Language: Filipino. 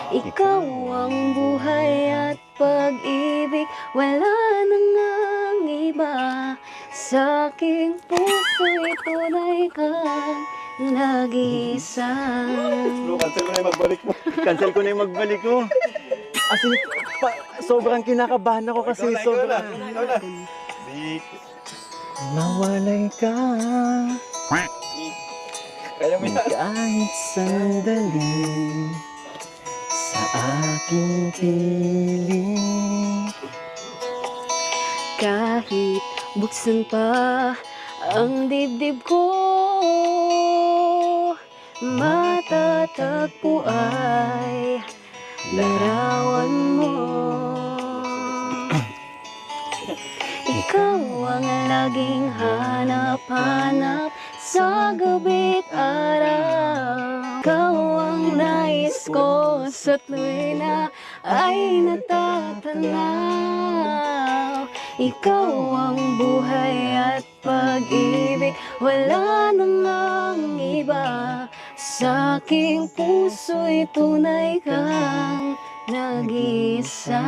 Ikaw ang buhay at pag-ibig, wala nang ang iba. Sa aking puso'y tunay kang nag-iisa. Bro, cancel ko na yung magbalik mo. Cancel ko na yung magbalik ko. As in, sobrang kinakabahan ako kasi sobrang... Ikaw na. Di. Mawalay ka Kaya mo yan. kahit sandali sa aking piling. Kahit buksan pa ang dibdib ko, matatagpo ay larawan mo. Ikaw ang laging hanap-hanap sa gabi't araw. Ikaw ang nais ko sa tuwi na ay natatanaw. Ikaw ang buhay at pag-ibig, wala nang ang iba. Sa aking puso'y tunay kang nag-iisa.